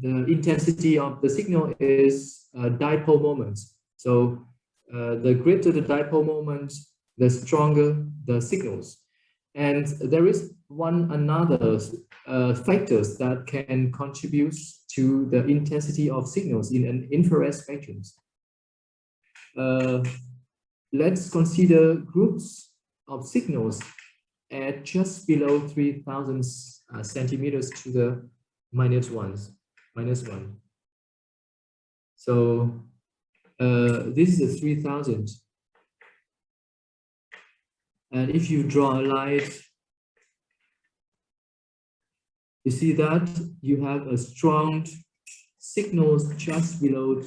the intensity of the signal is dipole moments. So the greater the dipole moment, the stronger the signals. And there is another factors that can contribute to the intensity of signals in an infrared spectrum. Let's consider groups of signals at just below 3000 centimeters to the minus one. So this is a 3000. And if you draw a line, you see that you have a strong signals just below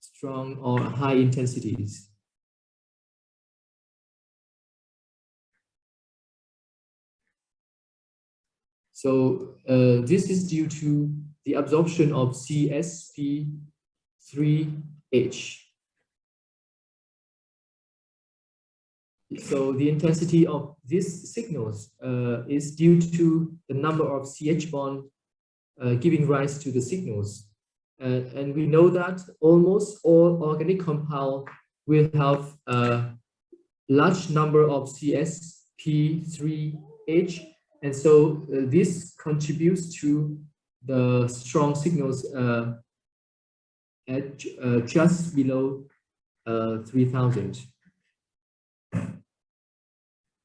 strong or high intensities. So this is due to the absorption of CSP3H. So the intensity of these signals is due to the number of CH bond giving rise to the signals. And we know that almost all organic compounds will have a large number of CSP3H. And so this contributes to the strong signals at just below 3000.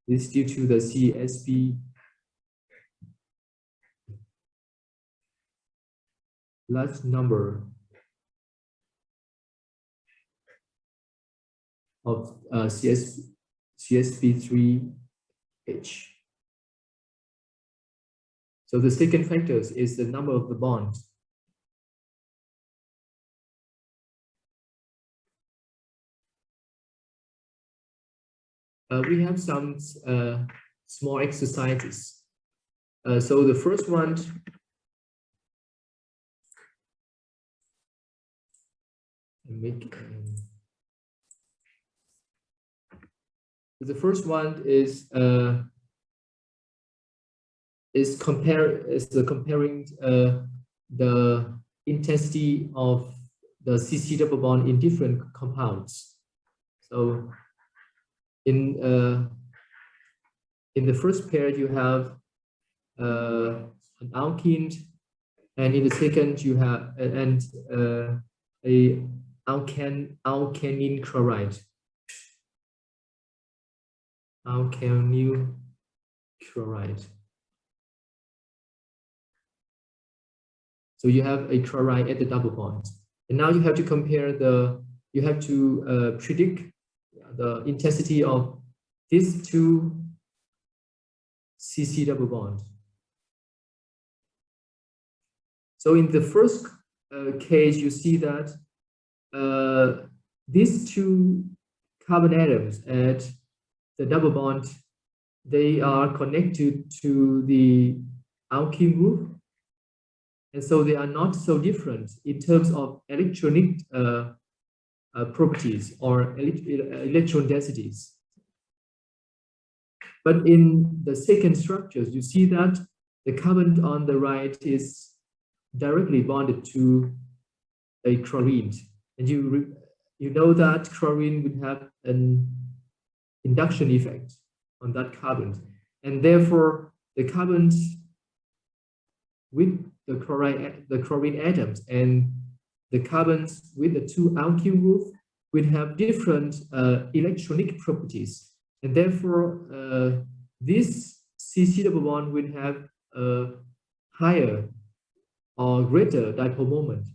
This is due to the CSP large number of CSP3H. So the second factor is the number of the bonds. We have some small exercises. So the first one, comparing the intensity of the CC double bond in different compounds. So in the first pair you have an alkene, and in the second you have a alkaline chloride. Alkyl chloride. So you have a chloride at the double bond, and now you have to compare predict the intensity of these two CC double bonds. So in the first case, you see that these two carbon atoms at the double bond, they are connected to the alkene group, and so they are not so different in terms of electronic properties or electron densities. But in the second structures, you see that the carbon on the right is directly bonded to a chlorine, and you know that chlorine would have an induction effect on that carbon, and therefore the carbons with the chlorine atoms and the carbons with the two alkyl groups will have different electronic properties, and therefore this CC double bond will have a higher or greater dipole moment.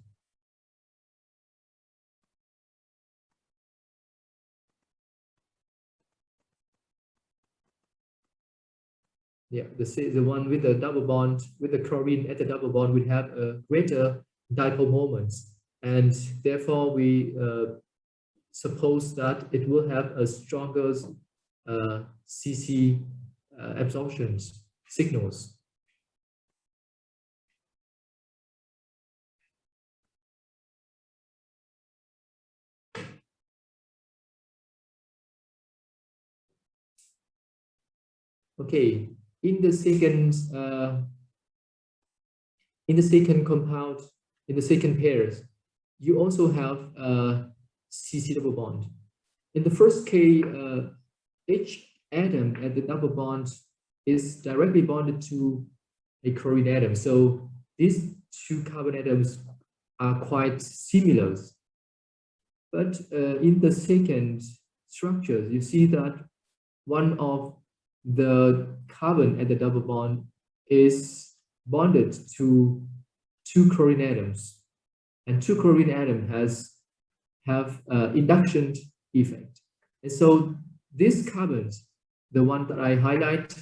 Yeah, the one with the double bond with the chlorine at the double bond will have a greater dipole moment, and therefore we suppose that it will have a stronger CC absorption signals. Okay, in the second compound, in the second pairs, you also have a CC double bond. In the first case, each atom at the double bond is directly bonded to a chlorine atom. So these two carbon atoms are quite similar. But in the second structure, you see that one of the carbon at the double bond is bonded to two chlorine atoms, and two chlorine atoms have induction effect. And so these carbons, the one that I highlight,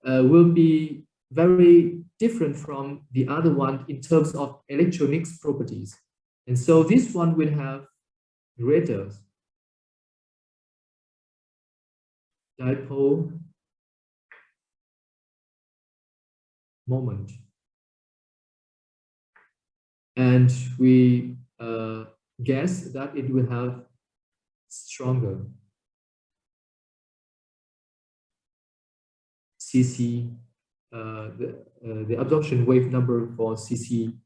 will be very different from the other one in terms of electronics properties. And so this one will have greater dipole moment. And we guess that it will have stronger CC, the absorption wave number for CC,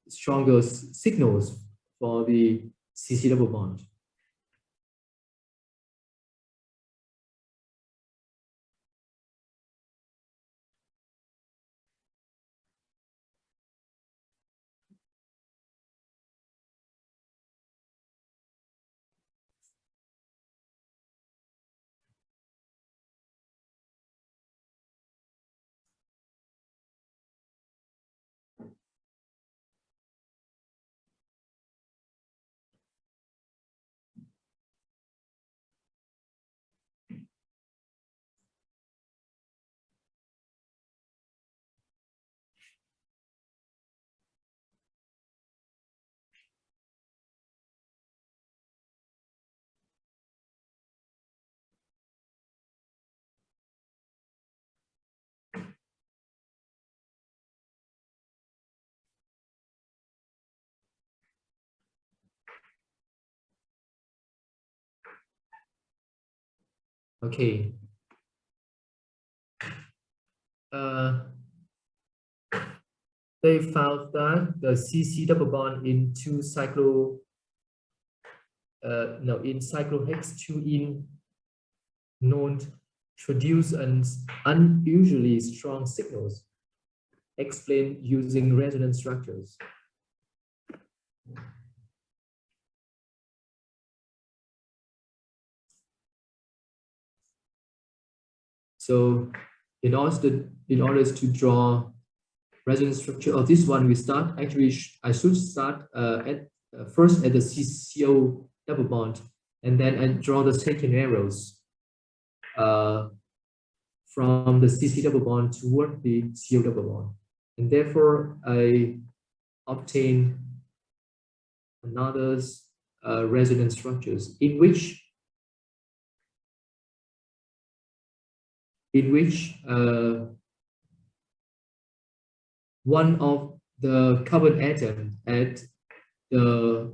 stronger signals for the CC double bond. Okay. They found that the CC double bond in in cyclohexane node produce an unusually strong signals explained using resonance structures. So in order to draw resonance structure of this one, we start actually I should start first at the CCO double bond, and then I draw the second arrows from the CC double bond toward the CO double bond, and therefore I obtain another resonance structures in which one of the carbon atom at the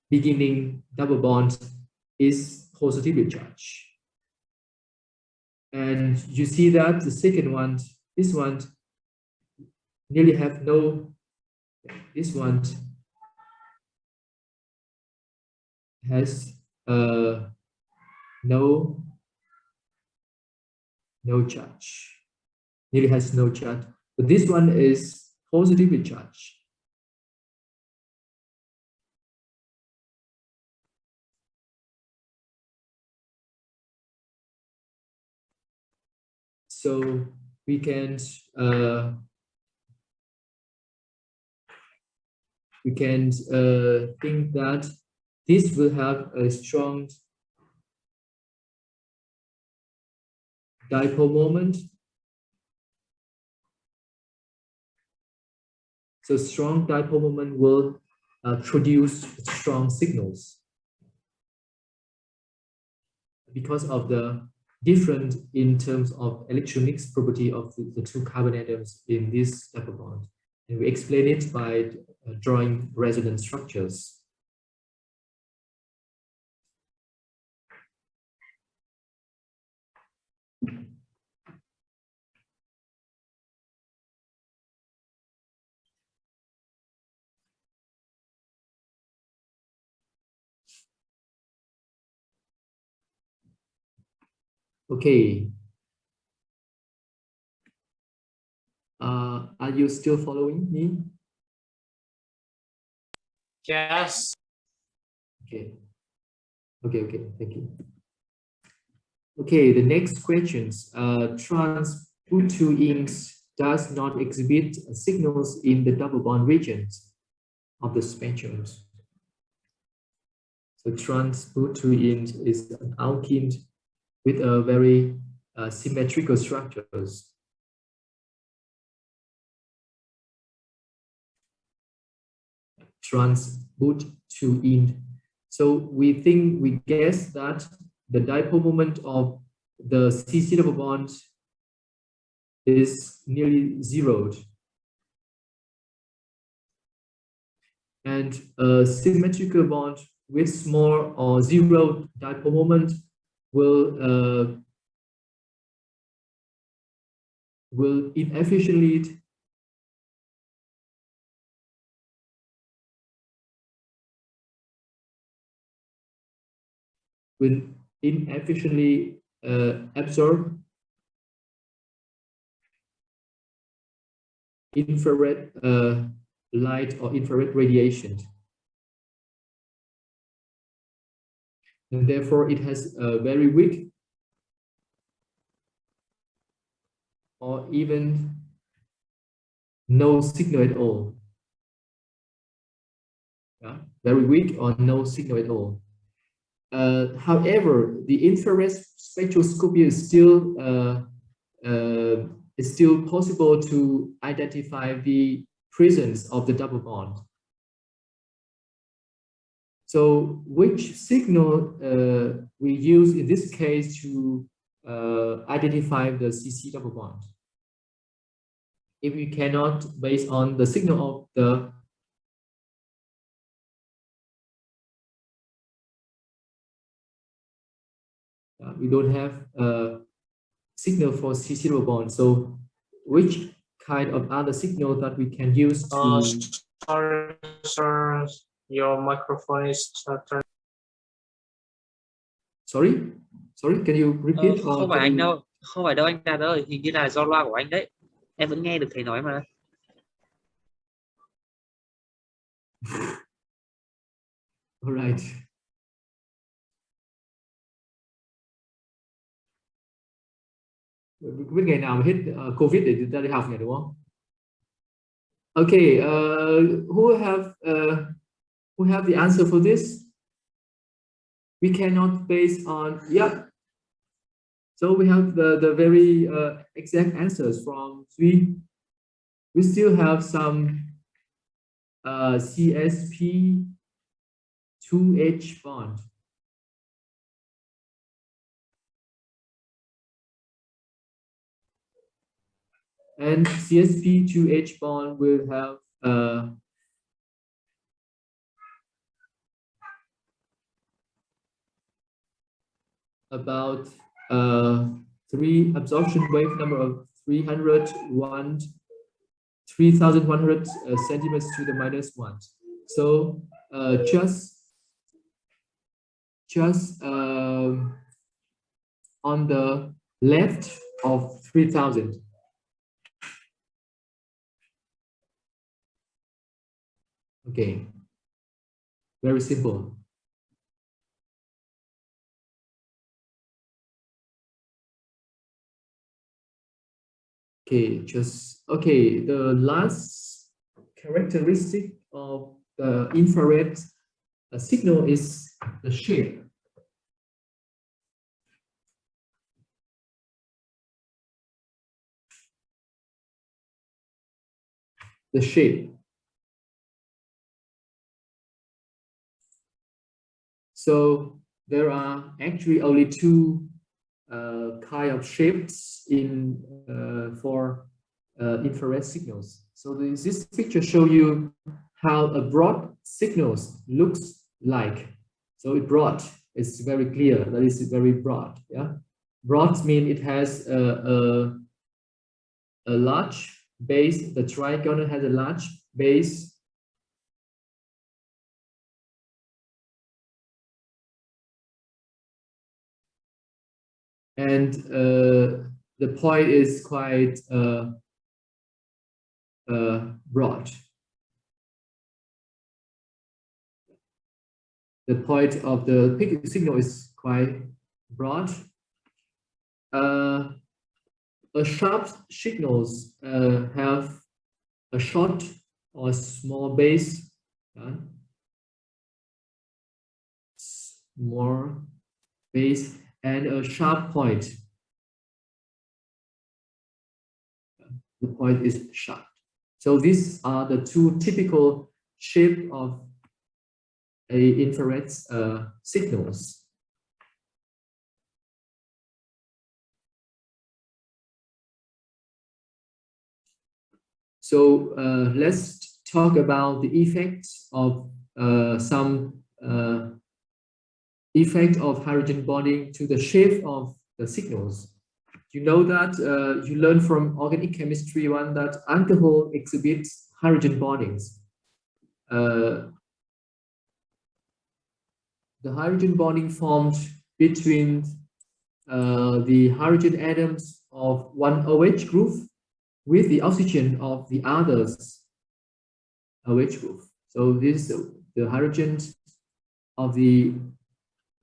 beginning double bond is positively charged. And you see that the second one, this one, nearly have no, this one has no charge, nearly has no charge. But this one is positively charged. So we can think that this will have a strong dipole moment. So strong dipole moment will produce strong signals because of the different in terms of electronics property of the two carbon atoms in this double bond. And we explain it by drawing resonance structures. Okay. Are you still following me? Yes. Okay. Okay. Thank you. Okay, the next questions. Trans Butyins does not exhibit signals in the double bond regions of the spectrums. So trans Butyins is an alkene with a very symmetrical structures. Trans Butyin. So we guess that the dipole moment of the CC double bond is nearly zeroed. And a symmetrical bond with small or zero dipole moment will inefficiently absorb infrared light or infrared radiation. And therefore it has a very weak or even no signal at all. Yeah? Very weak or no signal at all. However, the infrared spectroscopy is still possible to identify the presence of the double bond. So which signal we use in this case to identify the CC double bond? If we cannot, based on the signal of the we don't have a signal for CC double bond. So which kind of other signal that we can use to sorry, sir, your microphone is turned. Sorry, can you repeat? Không phải anh đâu, không phải đâu anh Đạt ơi, hình như là do loa của anh đấy. Em vẫn nghe được thầy nói mà. All right. Biết ngày nào mà hết Covid để chúng ta đi học nhỉ, đúng không? Okay, who have the answer for this? We cannot base on, yeah. So we have the very exact answers from three. We still have some CSP 2H bond. And CSP 2H bond will have about 3 absorption wave number of 3,100 centimeters to the minus 1. So just on the left of 3,000. Okay, very simple. Okay, the last characteristic of the infrared signal is the shape. The shape. So there are actually only two kind of shapes in for infrared signals. So this picture shows you how a broad signals looks like. So it's broad. It's very clear that it's very broad. Yeah. broad means it has a large base. The trigonal has a large base. And the point is quite broad. The point of the peak signal is quite broad. A sharp signals have a short or small base, small base, and a sharp point. The point is sharp. So these are the two typical shape of a infrared signals. So let's talk about the effects of some effect of hydrogen bonding to the shape of the signals. You know that you learn from organic chemistry one that alcohol exhibits hydrogen bondings. The hydrogen bonding formed between the hydrogen atoms of one OH group with the oxygen of the others OH group. So this the hydrogen of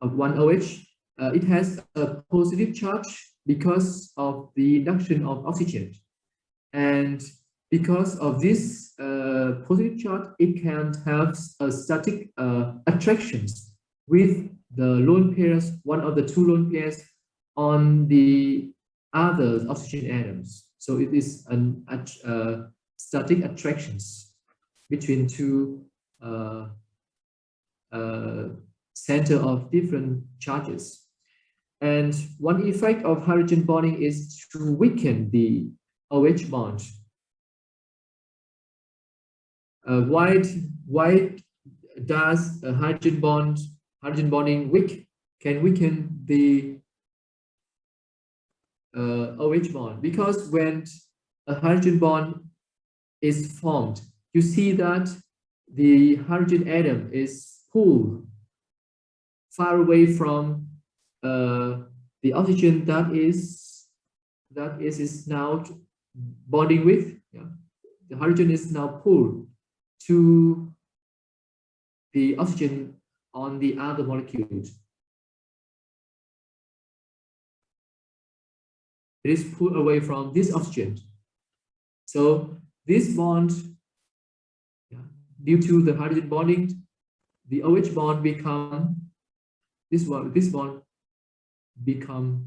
one OH. It has a positive charge because of the induction of oxygen, and because of this positive charge, it can have a static attractions with the lone pairs, one of the two lone pairs on the other oxygen atoms. So it is an static attractions between two center of different charges. And one effect of hydrogen bonding is to weaken the OH bond. Why does a hydrogen bonding can weaken the OH bond? Because when a hydrogen bond is formed, you see that the hydrogen atom is pulled far away from the oxygen that is now bonding with. Yeah. The hydrogen is now pulled to the oxygen on the other molecules. It is pulled away from this oxygen. So this bond, due to the hydrogen bonding, the OH bond become this bond become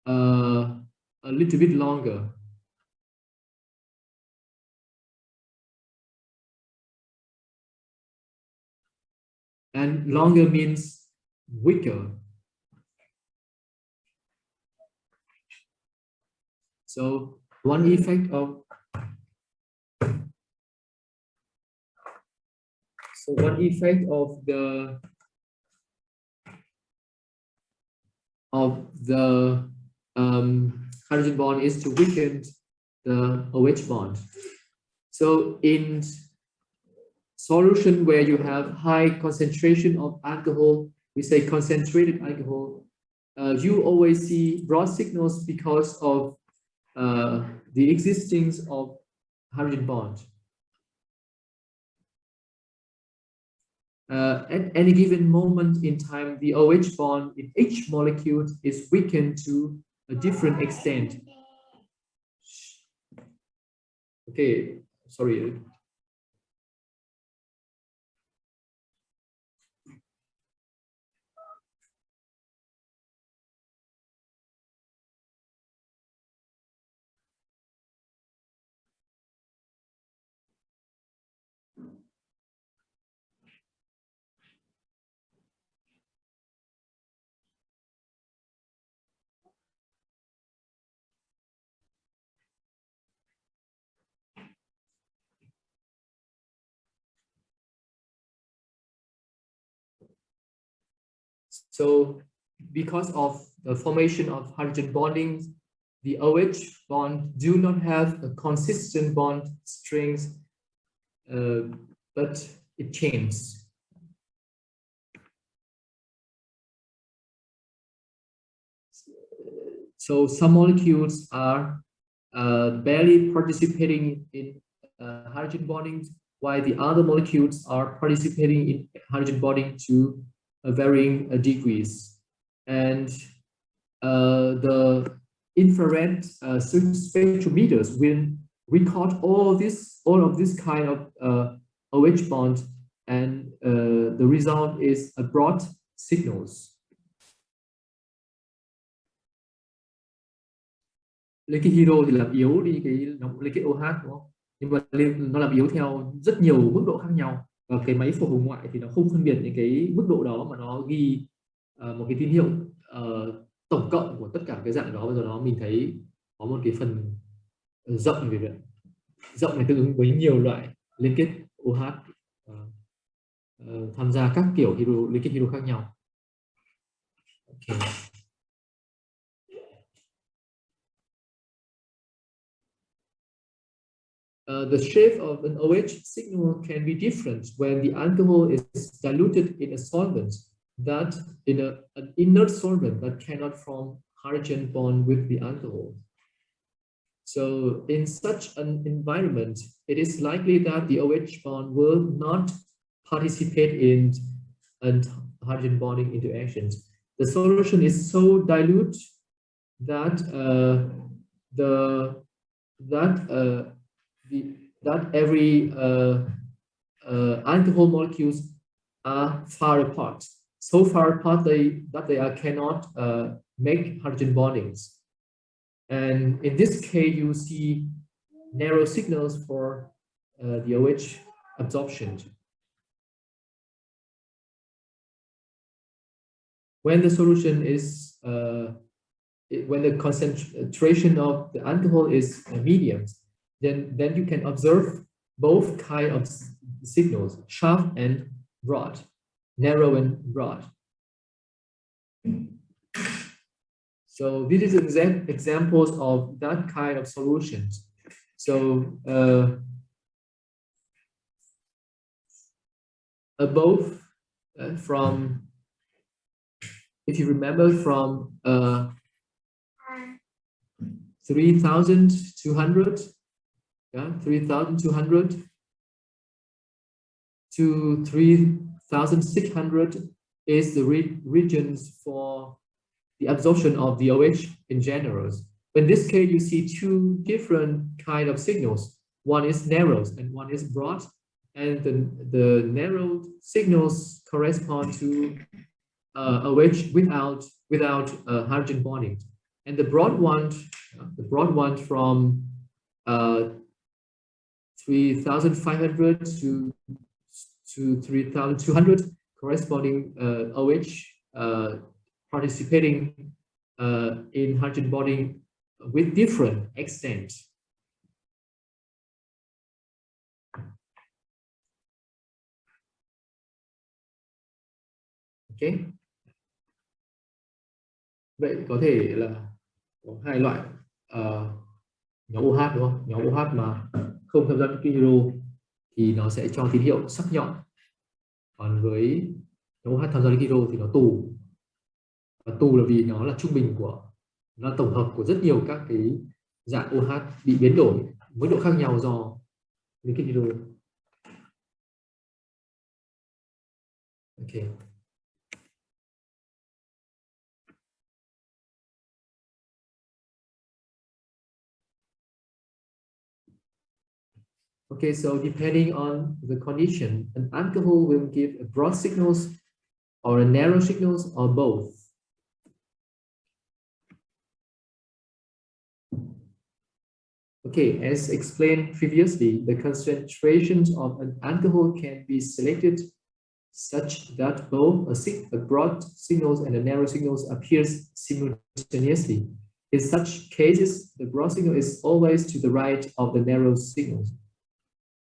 a little bit longer. And longer means weaker. So one effect of the hydrogen bond is to weaken the OH bond. So in solution where you have high concentration of alcohol, we say concentrated alcohol, you always see broad signals because of the existence of hydrogen bond. At any given moment in time, the OH bond in each molecule is weakened to a different extent. Okay, sorry. So because of the formation of hydrogen bonding, the OH bond do not have a consistent bond strength, but it changes. So some molecules are barely participating in hydrogen bonding, while the other molecules are participating in hydrogen bonding to varying degrees. And the infrared spectrometers will record all of this kind of OH bond, and the result is a broad signals. Lấy cái hydro thì làm yếu đi cái lấy cái OH, đúng không? Nhưng mà nó làm yếu theo rất nhiều mức độ khác nhau, và cái máy phổ hồng ngoại thì nó không phân biệt những cái mức độ đó, mà nó ghi một cái tín hiệu tổng cộng của tất cả cái dạng đó. Bây giờ mình thấy có một cái phần rộng về việc rộng này tương ứng với nhiều loại liên kết OH tham gia các kiểu liên kết hydro khác nhau. Okay. The shape of an OH signal can be different when the alcohol is diluted in a solvent that an inert solvent that cannot form hydrogen bond with the alcohol. So in such an environment, it is likely that the OH bond will not participate in hydrogen bonding interactions. The solution is so dilute that every alcohol molecules are far apart, so far apart that they cannot make hydrogen bondings. And in this case, you see narrow signals for the OH absorption. When the solution is when the concentration of the alcohol is medium, then you can observe both kind of signals, sharp and broad, narrow and broad. So this is examples of that kind of solutions. So above from, if you remember, from 3,200, yeah, 3,200 to 3,600 is the regions for the absorption of the OH in general. In this case, you see two different kind of signals. One is narrow and one is broad, and the narrow signals correspond to OH without hydrogen bonding, and the broad one from 3,500 to 3,200 corresponding OH participating in hydrogen bonding with different extent. Okay. Vậy có thể là có hai loại nhóm OH, đúng không? Nhóm OH mà không tham gia liên kết hydro thì nó sẽ cho tín hiệu sắc nhọn, còn với nhóm OH tham gia liên kết hydro thì nó tù. Và tù là vì nó là trung bình của, nó là tổng hợp của rất nhiều các cái dạng OH bị biến đổi mức độ khác nhau do liên kết hydro. Okay. Okay, so depending on the condition, an alcohol will give a broad signals or a narrow signals or both. Okay, as explained previously, the concentrations of an alcohol can be selected such that both a broad signals and a narrow signals appears simultaneously. In such cases, the broad signal is always to the right of the narrow signals,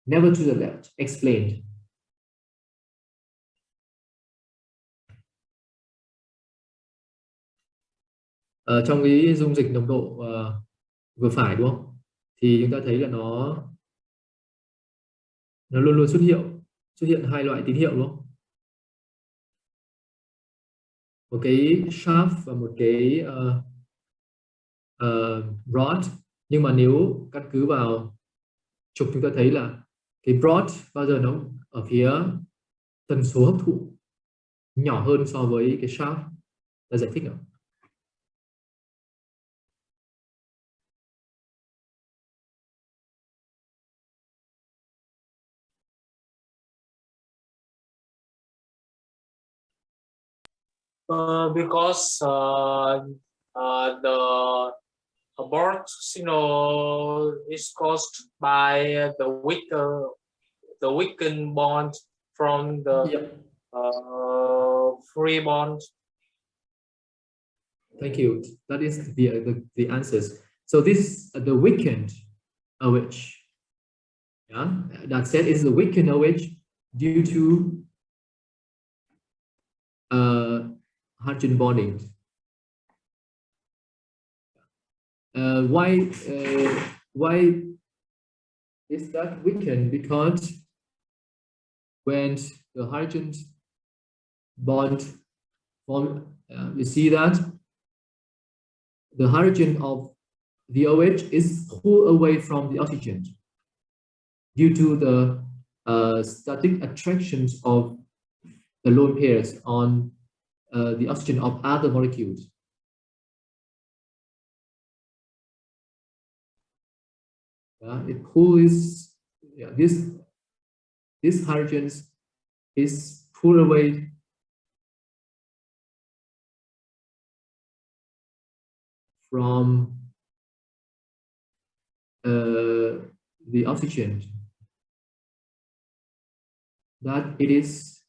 never to the left. Explained. Trong cái dung dịch nồng độ vừa phải đúng không? Thì chúng ta thấy là nó luôn luôn xuất hiện hai loại tín hiệu đúng không? Một cái shaft và một cái rod. Nhưng mà nếu căn cứ vào trục chúng ta thấy là cái rod bao giờ nó ở phía tần số hấp thụ nhỏ hơn so với cái shaft. Ta giải thích nào. Because the abort signal is caused by the weakened bond from the Yep. free bond. Thank you. That is the answers. So this is the weakened OH. Yeah, that said is the weakened OH due to hydrogen bonding. Why is that weakened? Because when the hydrogen bond form, you see that the hydrogen of the OH is pulled away from the oxygen due to the static attractions of the lone pairs on the oxygen of other molecules. It pulls this hydrogen is pulled away from the oxygen that it is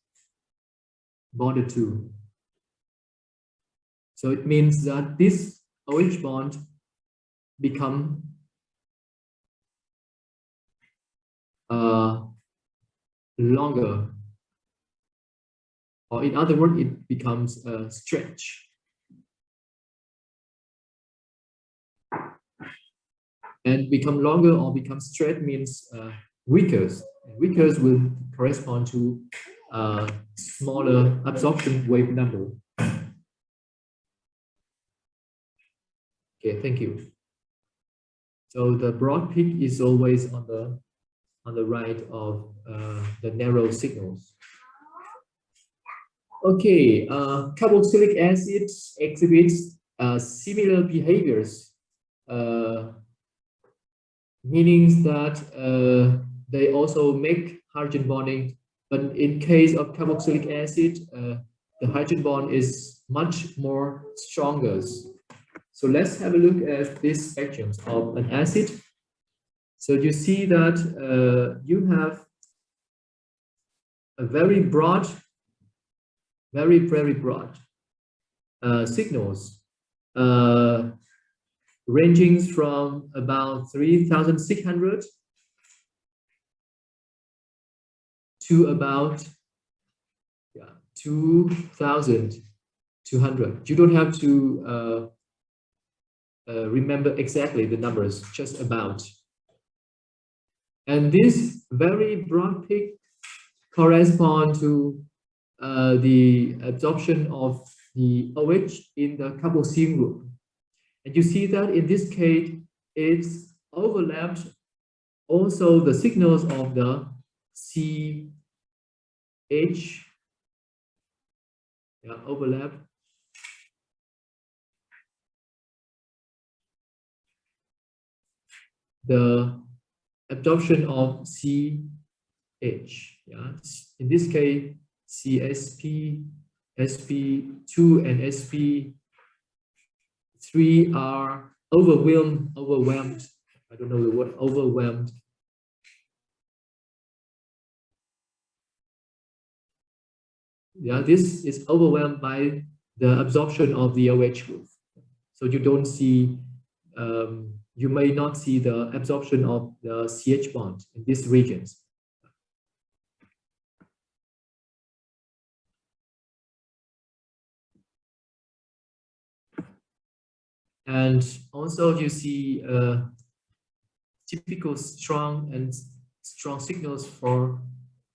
bonded to. So it means that this OH bond become longer, or in other words, it becomes a stretch. And become longer or become straight means weaker. Weaker will correspond to smaller absorption wave number. Okay, thank you. So the broad peak is always on the right of the narrow signals. Okay, carboxylic acid exhibits similar behaviors, meaning that they also make hydrogen bonding, but in case of carboxylic acid, the hydrogen bond is much more stronger. So let's have a look at these spectrums of an acid. So you see that you have a very broad, very broad signals ranging from about 3,600 to about 2,200. You don't have to remember exactly the numbers, just about. And this very broad peak correspond to the absorption of the OH in the carboxyl group. And you see that in this case, it's overlapped also the signals of the CH, overlap. The absorption of CH, in this case, CSP, SP2 and SP3 are overwhelmed. I don't know the word overwhelmed. This is overwhelmed by the absorption of the OH group. So you don't see, you may not see the absorption of the CH bond in these regions. And also you see typical strong signals for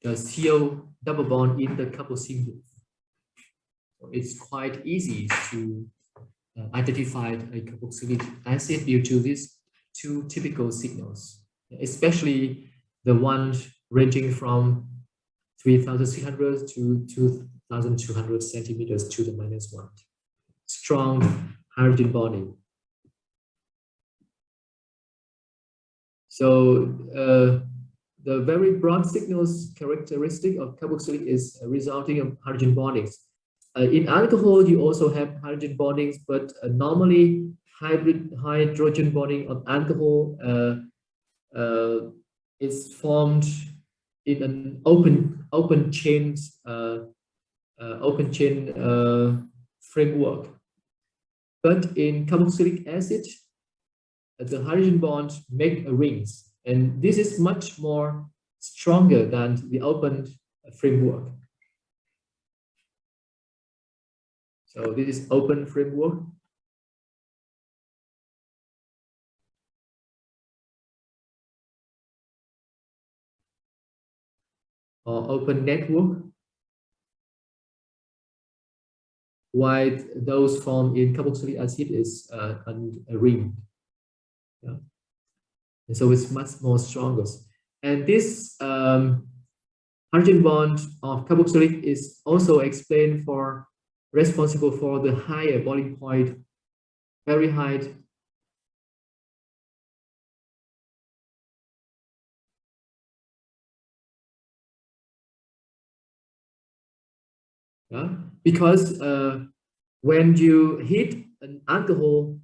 the CO double bond in the carboxylic group. So it's quite easy to identify a carboxylic acid due to these two typical signals, especially the ones ranging from 3,600 to 2,200 centimeters to the -1. Strong hydrogen bonding. So the very broad signals characteristic of carboxylic is resulting in hydrogen bondings. In alcohol, you also have hydrogen bondings, but normally hydrogen bonding of alcohol is formed in an open chain framework. But in carboxylic acid, the hydrogen bonds make rings, and this is much more stronger than the open framework. So this is open framework. Or open network. While those formed in carboxylic acid is a ring. Yeah. And so it's much more stronger. And this hydrogen bond of carboxylic is also explained for responsible for the higher boiling point, very high. Yeah, because when you heat an alcohol,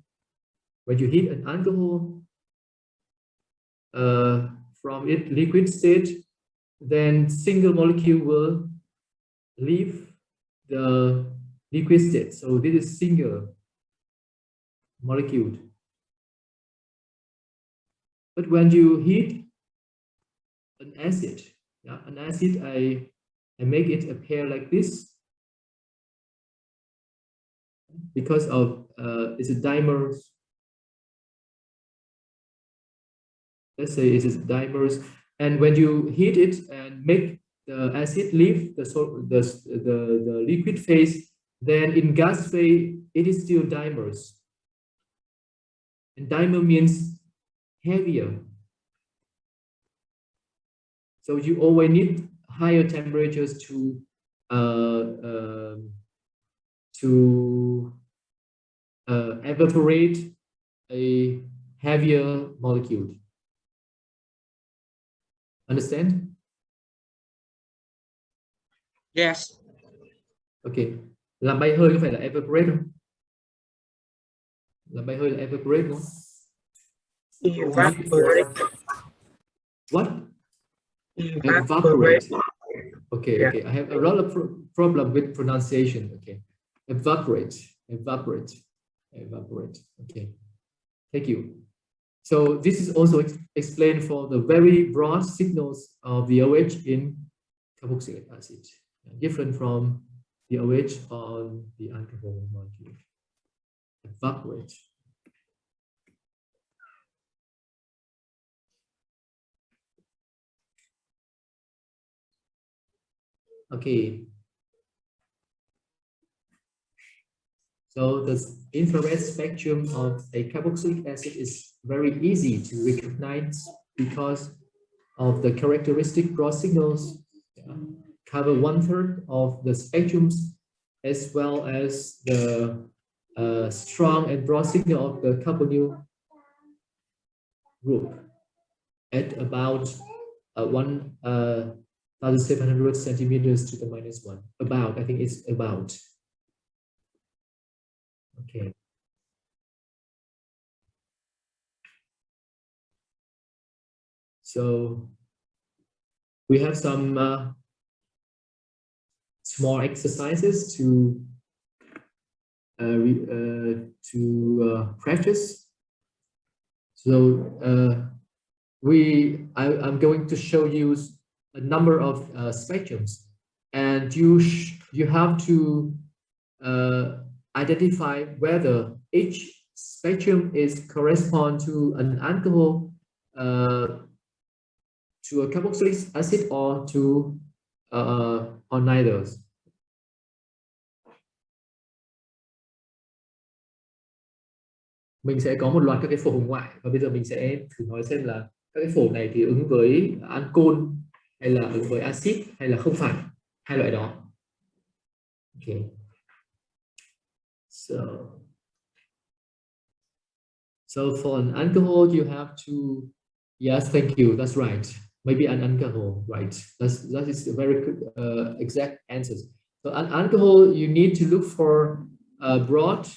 from its liquid state, then single molecule will leave the liquid state. So this is single molecule. But when you heat an acid, yeah, I make it appear like this because of it's a dimer. Let's say it is dimers, and when you heat it and make the acid leave the liquid phase, then in gas phase it is still dimers. And dimer means heavier. So you always need higher temperatures to evaporate a heavier molecule. Understand? Yes. Okay. Làm bay hơi có phải là evaporate không? Làm bay hơi là evaporate đúng không? Evaporate. What? Evaporate. Okay, Yeah. okay. I have a lot of problem with pronunciation. Okay. Evaporate. Okay. Thank you. So this is also explained for the very broad signals of the OH in carboxylic acid, different from the OH on the alcohol molecule. Evaporate. Okay. So the infrared spectrum of a carboxylic acid is very easy to recognize because of the characteristic broad signals cover 1/3 of the spectrums, as well as the strong and broad signal of the carbonyl group at about 1,700 centimeters to the -1. About, I think it's about. Okay. So we have some small exercises to practice. So I'm going to show you a number of spectrums, and you have to identify whether each spectrum is correspond to an alcohol, to a carboxylic acid, or to or neither. Mình sẽ có một loạt các cái phổ hồng ngoại và bây giờ mình sẽ thử nói xem là các cái phổ này thì ứng với ancol hay là ứng với axit hay là không phải hai loại đó. Okay. So for an alcohol you have to, yes, thank you, that's right, maybe an alcohol, right, that is a very good exact answer. So an alcohol you need to look for a broad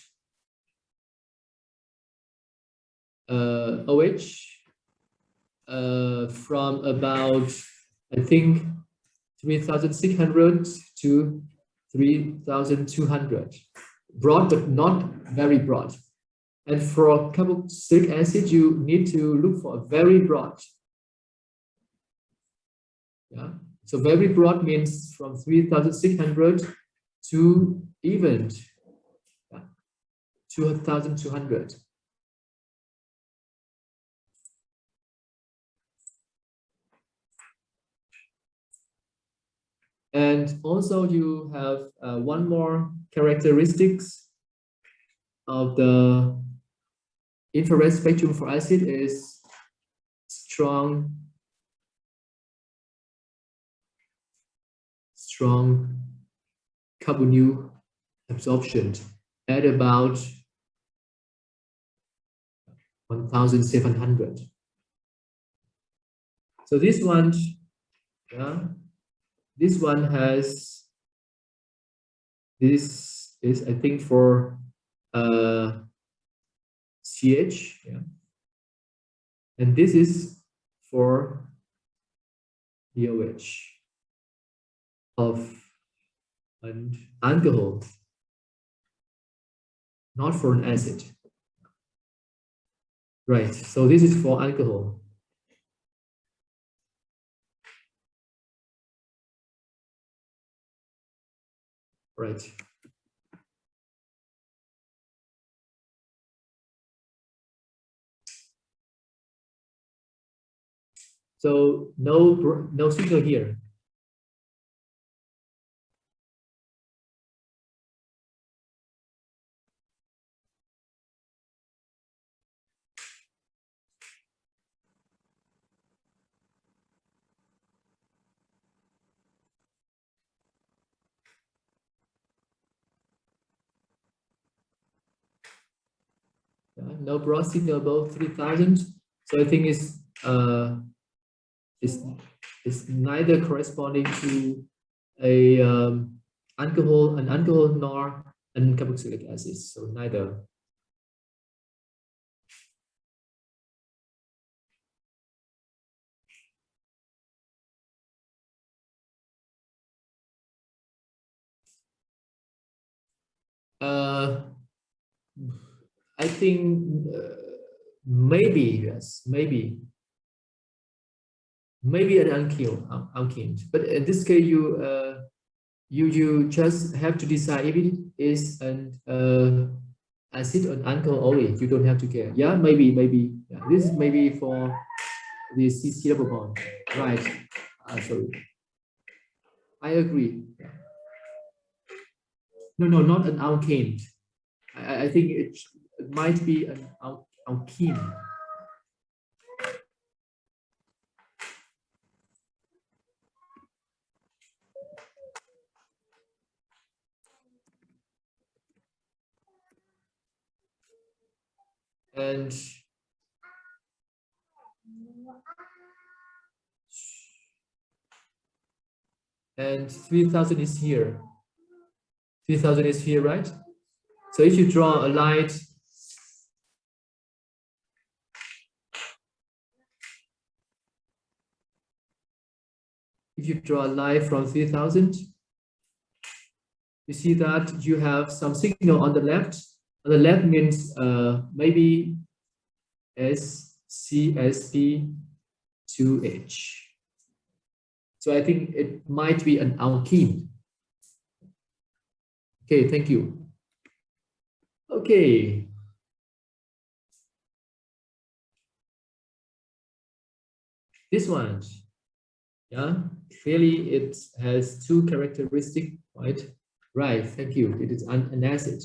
OH from about, I think, 3,600 to 3,200. Broad, but not very broad. And for carboxylic acid, you need to look for a very broad. Yeah. So very broad means from 3,600 to even 2,200. And also you have one more characteristics of the infrared spectrum for acid is strong carbonyl absorption at about 1,700. So this one, this one has, this is, I think, for CH, yeah, and this is for the OH of an alcohol, not for an acid. Right, so this is for alcohol. Right. So no signal here. No broad signal above 3,000. So I think it's neither corresponding to a alcohol, nor an carboxylic acid. So neither. I think maybe, yes, maybe an alkene. But in this case, you just have to decide if it is an acid or alcohol only. You don't have to care. Yeah, maybe. Yeah, this is maybe for the CC double bond. Right. Sorry. I agree. Yeah. No, not an alkane. I think it might be an alkene. And 3,000 is here. 3,000 is here, right? So if you draw a line, from 3,000, you see that you have some signal on the left. On the left means maybe SCSP2H. So I think it might be an alkene. Okay, thank you. Okay, This one, yeah, clearly it has two characteristics, right? Right, thank you. It is an acid.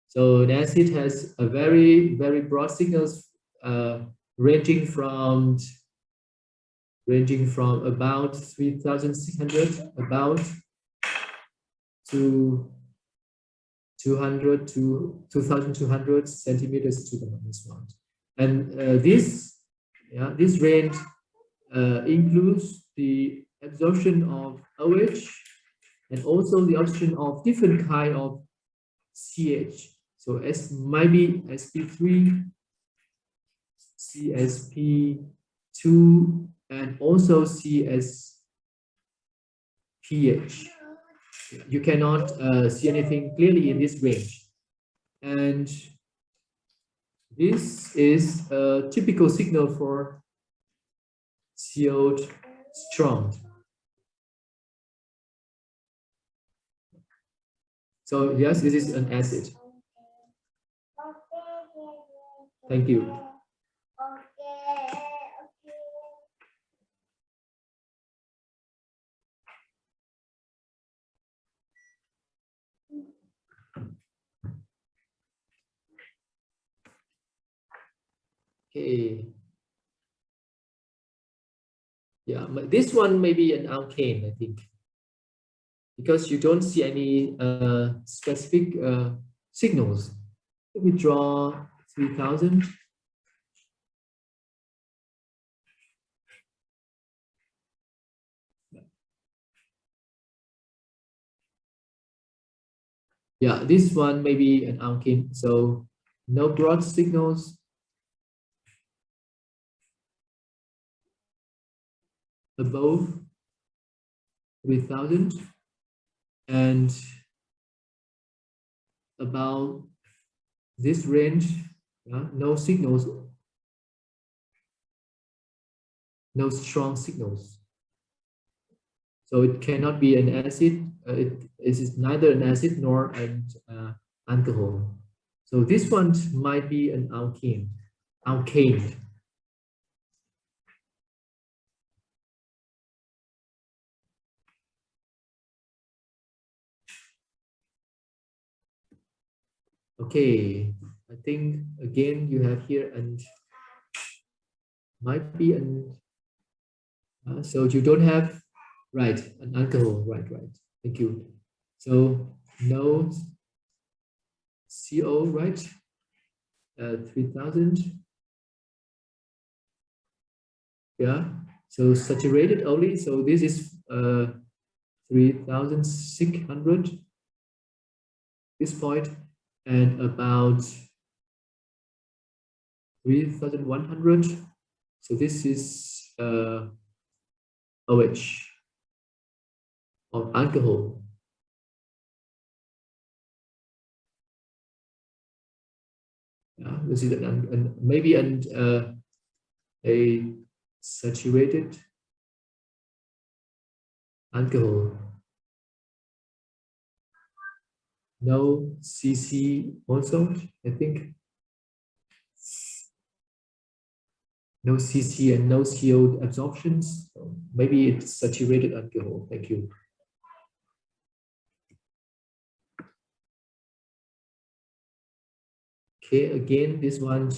So an acid has a very, very broad signals ranging from about 3,600 about to 200 to 2,200 centimeters to the -1. And this range includes the absorption of OH and also the absorption of different kind of CH. So S might be sp3, CSP2, and also CSPH. You cannot see anything clearly in this range. And this is a typical signal for CO strong. So yes, this is an acid. Thank you. Okay. Yeah, this one may be an alkane, I think, because you don't see any specific signals. Let me draw 3,000. Yeah, this one may be an alkane, so no broad signals. Above 3,000 and about this range, no signals, no strong signals. So it cannot be an acid. It is neither an acid nor an alcohol. So this one might be an alkane. Okay, I think again you have here and might be an so you don't have right an alcohol, right. Thank you. So no CO, right? 3,000. Yeah. So saturated only. So this is 3,600. This point, and about 3,100. So this is OH of alcohol. Yeah, this is maybe a saturated alcohol. No CC also, I think. No CC and no CO absorptions. So maybe it's saturated alcohol. Thank you. Okay, again, this one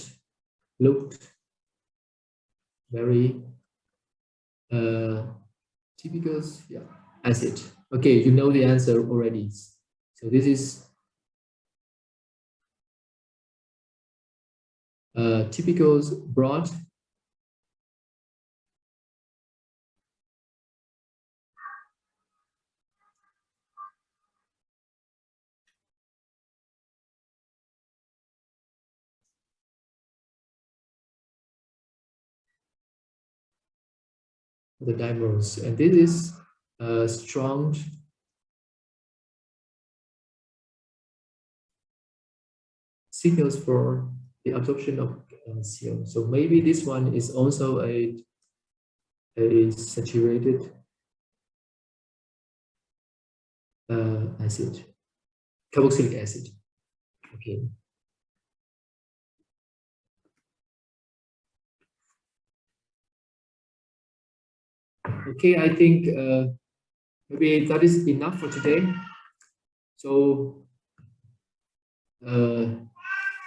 looked very typical, yeah, acid. Okay, you know the answer already. So this is typical broad. The dimers, and this is strong signals for the absorption of CO. So maybe this one is also a saturated acid, carboxylic acid. Okay. Okay, I think maybe that is enough for today. So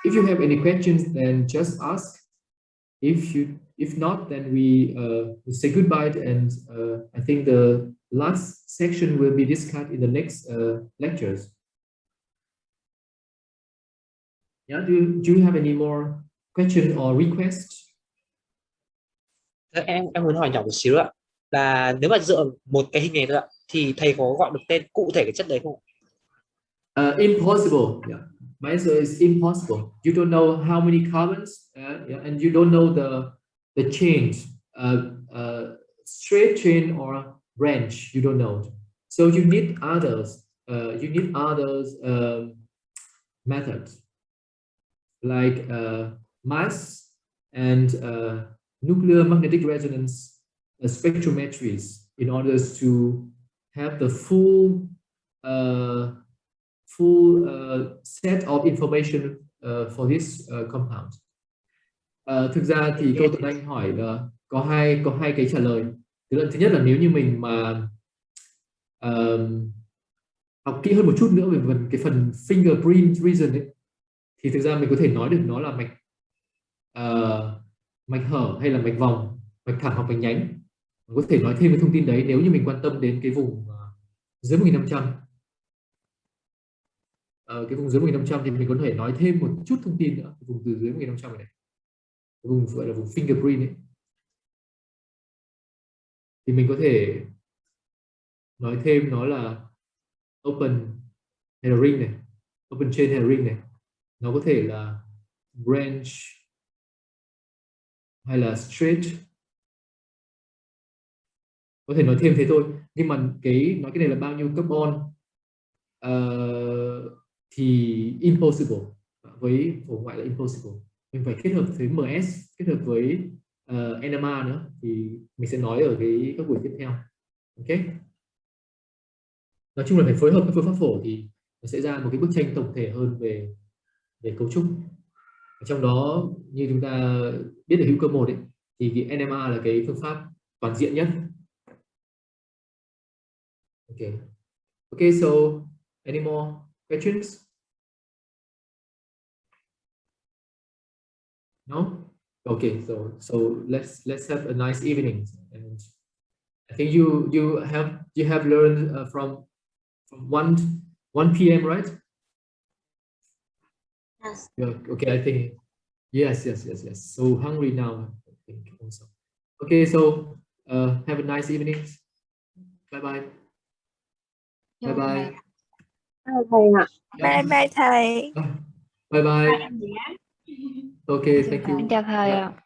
if you have any questions, then just ask. If not, then we say goodbye, and I think the last section will be discussed in the next lectures. Yeah, do you have any more question or request? Em muốn hỏi nhỏ một xíu ạ, là nếu mà dựa một cái hình này thôi ạ, thì thầy có gọi được tên cụ thể cái chất đấy không? Impossible. Yeah, my answer is impossible. You don't know how many carbons, yeah, and you don't know the chain, straight chain or branch. You don't know. So you need others. You need others methods like mass and nuclear magnetic resonance spectrometries in order to have the full set of information for this compound. Thực ra thì câu Tuấn Anh hỏi là có hai cái trả lời. Thứ nhất là nếu như mình mà học kỹ hơn một chút nữa về cái phần fingerprint region ấy, thì thực ra mình có thể nói được nó là mạch hở hay là mạch vòng, mạch thẳng hoặc mạch nhánh. Mình có thể nói thêm cái thông tin đấy nếu như mình quan tâm đến cái vùng dưới 1500. Cái vùng dưới 1500 thì mình có thể nói thêm một chút thông tin nữa, cái vùng từ dưới 1500 này, cái vùng gọi là vùng fingerprint ấy, thì mình có thể nói thêm nó là open hay là ring này, open chain hay là ring này, nó có thể là branch hay là straight, có thể nói thêm thế thôi. Nhưng mà nói cái này là bao nhiêu carbon thì impossible, với phổ ngoại là impossible. Mình phải kết hợp với MS, kết hợp với NMR nữa, thì mình sẽ nói ở các buổi tiếp theo. Ok, nói chung là phải phối hợp các phương pháp phổ thì nó sẽ ra một cái bức tranh tổng thể hơn về cấu trúc. Ở trong đó như chúng ta biết ở hữu cơ 1 ấy, thì cái NMR là cái phương pháp toàn diện nhất. Okay, so any more questions? No? Okay, so let's have a nice evening, and I think you have learned from 1 p.m. right? Yes. Yeah, okay, I think yes. So hungry now, I think also. Okay, so have a nice evening. Bye bye. Bye bye. Thầy ạ. Yeah. Bye bye thầy. Bye bye. Okay, thank you. Chào thầy Yeah. ạ.